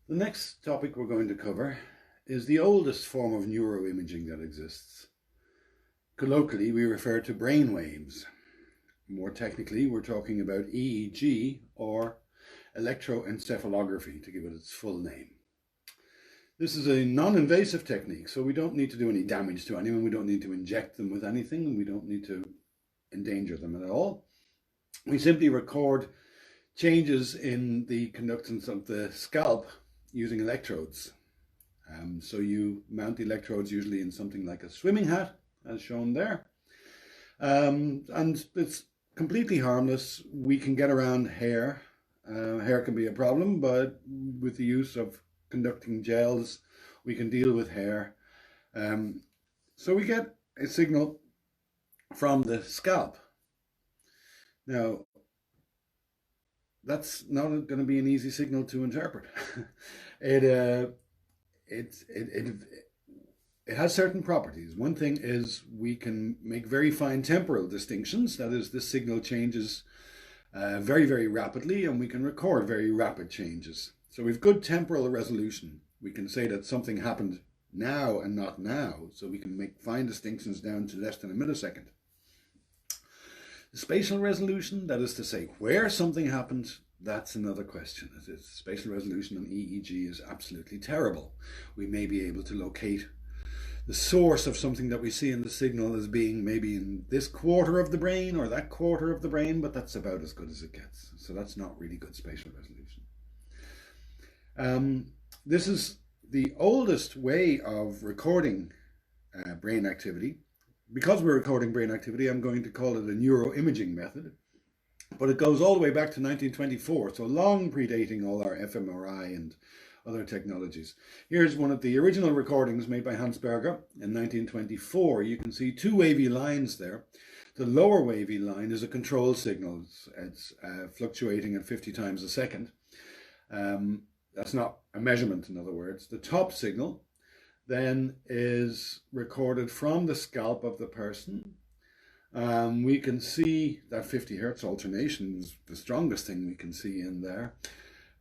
The next topic we're going to cover is the oldest form of neuroimaging that exists. Colloquially, we refer to brain waves. More technically, we're talking about EEG or electroencephalography, to give it its full name. This is a non-invasive technique, so we don't need to do any damage to anyone. We don't need to inject them with anything, and we don't need to endanger them at all. We simply record changes in the conductance of the scalp using electrodes. So you mount the electrodes usually in something like a swimming hat, as shown there. And it's completely harmless. We can get around hair. Hair can be a problem, but with the use of conducting gels, we can deal with hair. So we get a signal from the scalp. Now, that's not going to be an easy signal to interpret. It has certain properties. One thing is we can make very fine temporal distinctions. That is, this signal changes very, very rapidly, and we can record very rapid changes. So we've good temporal resolution. We can say that something happened now and not now, so we can make fine distinctions down to less than a millisecond. The spatial resolution, that is to say where something happened, that's another question. Spatial resolution on EEG is absolutely terrible. We may be able to locate the source of something that we see in the signal as being maybe in this quarter of the brain or that quarter of the brain, but that's about as good as it gets. So that's not really good spatial resolution. This is the oldest way of recording brain activity. Because we're recording brain activity, I'm going to call it a neuroimaging method. But it goes all the way back to 1924, so long predating all our fMRI and other technologies. Here's one of the original recordings made by Hans Berger in 1924. You can see two wavy lines there. The lower wavy line is a control signal. It's fluctuating at 50 times a second. That's not a measurement, in other words. The top signal then is recorded from the scalp of the person. We can see that 50 hertz alternation is the strongest thing we can see in there.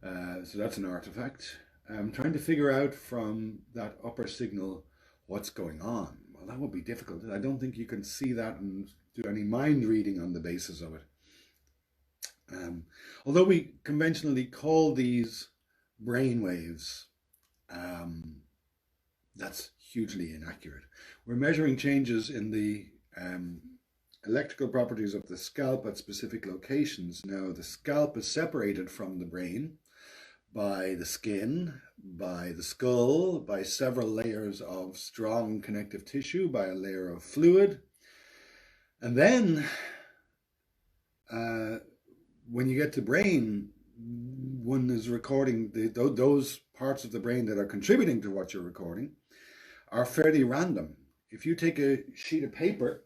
So that's an artifact. I'm trying to figure out from that upper signal what's going on. Well, that would be difficult. I don't think you can see that and do any mind reading on the basis of it. Although we conventionally call these brain waves, that's hugely inaccurate. We're measuring changes in the electrical properties of the scalp at specific locations. Now, the scalp is separated from the brain by the skin, by the skull, by several layers of strong connective tissue, by a layer of fluid. And then, when you get to brain, one is recording those parts of the brain that are contributing to what you're recording are fairly random. If you take a sheet of paper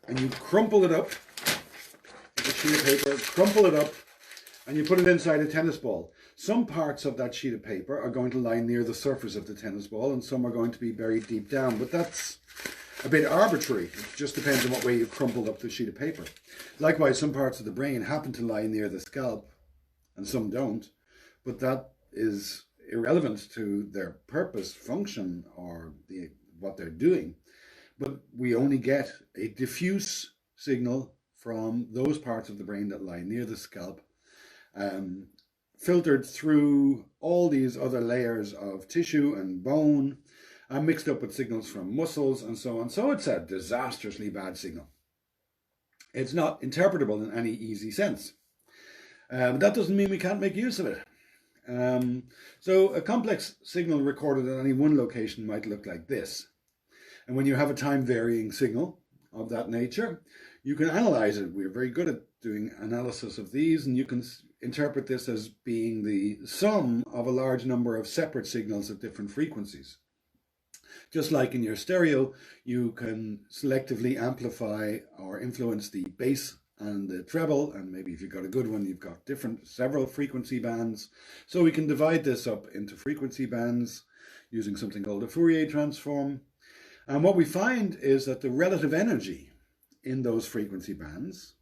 and you crumple it up, and you put it inside a tennis ball, some parts of that sheet of paper are going to lie near the surface of the tennis ball and some are going to be buried deep down, but that's a bit arbitrary. It just depends on what way you crumpled up the sheet of paper. Likewise, some parts of the brain happen to lie near the scalp and some don't, but that is irrelevant to their purpose, function, or what they're doing. But we only get a diffuse signal from those parts of the brain that lie near the scalp, filtered through all these other layers of tissue and bone, and mixed up with signals from muscles and so on. So it's a disastrously bad signal. It's not interpretable in any easy sense. But that doesn't mean we can't make use of it. So a complex signal recorded at any one location might look like this. And when you have a time varying signal of that nature, you can analyze it. We're very good at doing analysis of these, and you can interpret this as being the sum of a large number of separate signals at different frequencies. Just like in your stereo, you can selectively amplify or influence the bass and the treble, and maybe if you've got a good one, you've got several frequency bands. So we can divide this up into frequency bands using something called a Fourier transform. And what we find is that the relative energy in those frequency bands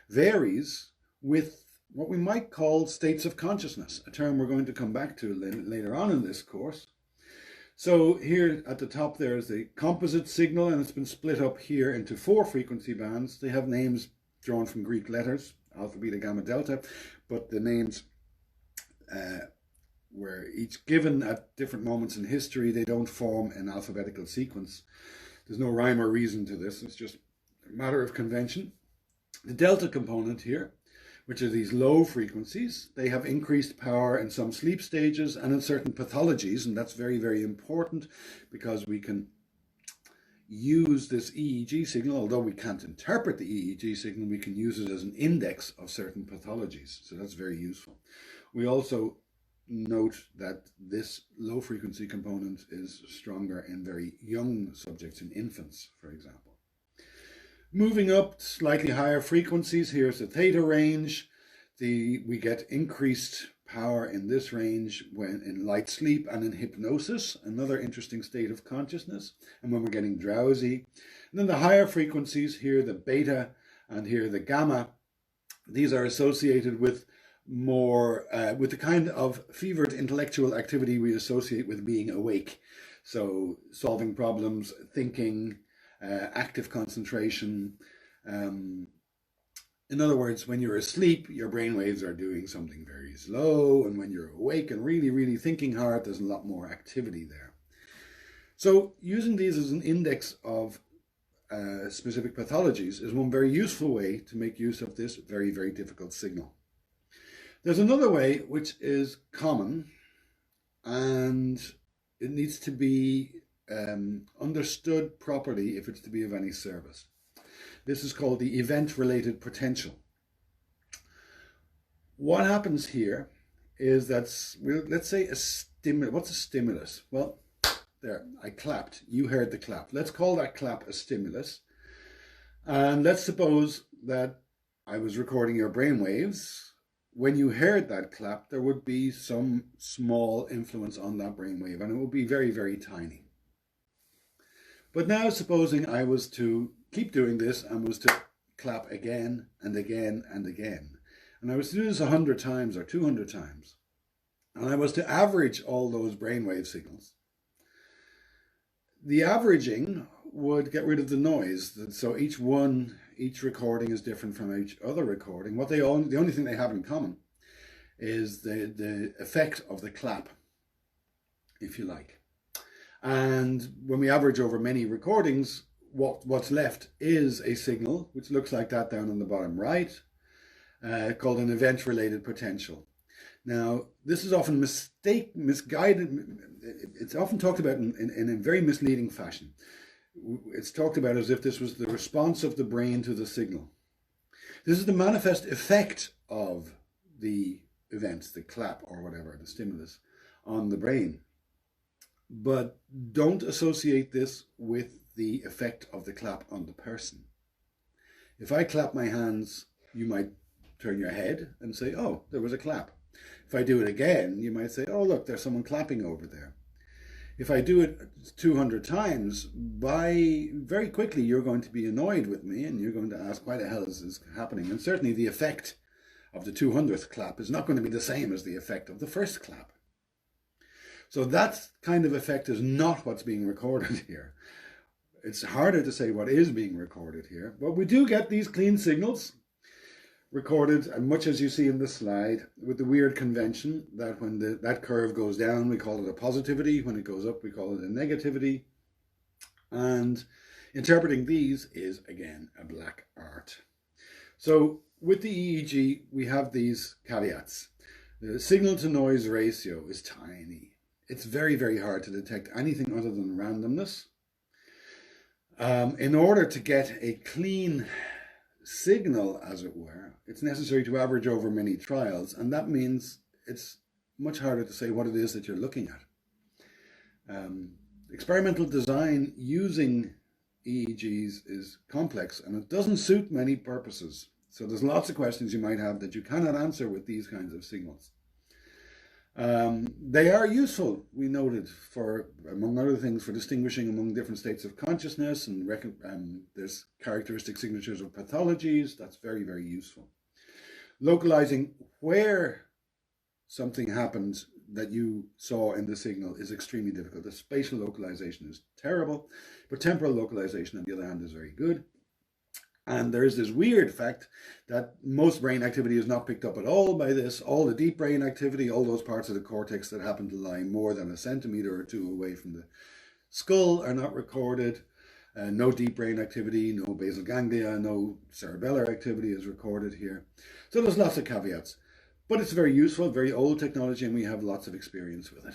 varies with what we might call states of consciousness, a term we're going to come back to later on in this course. So here at the top there is the composite signal, and it's been split up here into 4 frequency bands. They have names drawn from Greek letters, alpha, beta, gamma, delta, but the names were each given at different moments in history. They don't form an alphabetical sequence. There's no rhyme or reason to this. It's just a matter of convention. The delta component here, which are these low frequencies, they have increased power in some sleep stages and in certain pathologies, and that's very, very important because we can use this EEG signal. Although we can't interpret the EEG signal, we can use it as an index of certain pathologies, so that's very useful. We also note that this low frequency component is stronger in very young subjects, in infants, for example. Moving up slightly higher frequencies, here's the theta range. We get increased power in this range when in light sleep and in hypnosis, another interesting state of consciousness, and when we're getting drowsy. And then the higher frequencies, here the beta and here the gamma, these are associated with more with the kind of fevered intellectual activity we associate with being awake. So solving problems, thinking, active concentration. In other words, when you're asleep, your brain waves are doing something very slow, and when you're awake and really, really thinking hard, there's a lot more activity there. So using these as an index of specific pathologies is one very useful way to make use of this very, very difficult signal. There's another way which is common, and it needs to be understood properly if it's to be of any service. This is called the event-related potential. What happens here is that, let's say a stimulus. What's a stimulus? Well, there, I clapped. You heard the clap. Let's call that clap a stimulus. And let's suppose that I was recording your brain waves. When you heard that clap, there would be some small influence on that brainwave, and it would be very, very tiny. But now supposing I was to keep doing this and was to clap again and again and again, and I was to do this 100 times or 200 times, and I was to average all those brainwave signals, the averaging would get rid of the noise. So each recording is different from each other recording. The only thing they have in common is the effect of the clap, if you like. And when we average over many recordings, what's left is a signal, which looks like that down on the bottom right, called an event-related potential. Now, this is often misguided. It's often talked about in a very misleading fashion. It's talked about as if this was the response of the brain to the signal. This is the manifest effect of the events, the clap or whatever, the stimulus, on the brain. But don't associate this with the effect of the clap on the person. If I clap my hands, you might turn your head and say, oh, there was a clap. If I do it again, you might say, oh, look, there's someone clapping over there. If I do it 200 times, very quickly you're going to be annoyed with me and you're going to ask, why the hell is this happening? And certainly the effect of the 200th clap is not going to be the same as the effect of the first clap. So that kind of effect is not what's being recorded here. It's harder to say what is being recorded here, but we do get these clean signals recorded, and much as you see in the slide, with the weird convention that when that curve goes down, we call it a positivity. When it goes up, we call it a negativity. And interpreting these is, again, a black art. So with the EEG, we have these caveats. The signal-to-noise ratio is tiny. It's very, very hard to detect anything other than randomness. In order to get a clean signal, as it were, it's necessary to average over many trials, and that means it's much harder to say what it is that you're looking at. Experimental design using EEGs is complex, and it doesn't suit many purposes. So there's lots of questions you might have that you cannot answer with these kinds of signals. They are useful, we noted, for, among other things, for distinguishing among different states of consciousness, and there's characteristic signatures of pathologies. That's very, very useful. Localizing where something happens that you saw in the signal is extremely difficult. The spatial localization is terrible, but temporal localization, on the other hand, is very good. And there is this weird fact that most brain activity is not picked up at all by this. All the deep brain activity, all those parts of the cortex that happen to lie more than a centimeter or two away from the skull are not recorded. No deep brain activity, no basal ganglia, no cerebellar activity is recorded here. So there's lots of caveats. But it's very useful, very old technology, and we have lots of experience with it.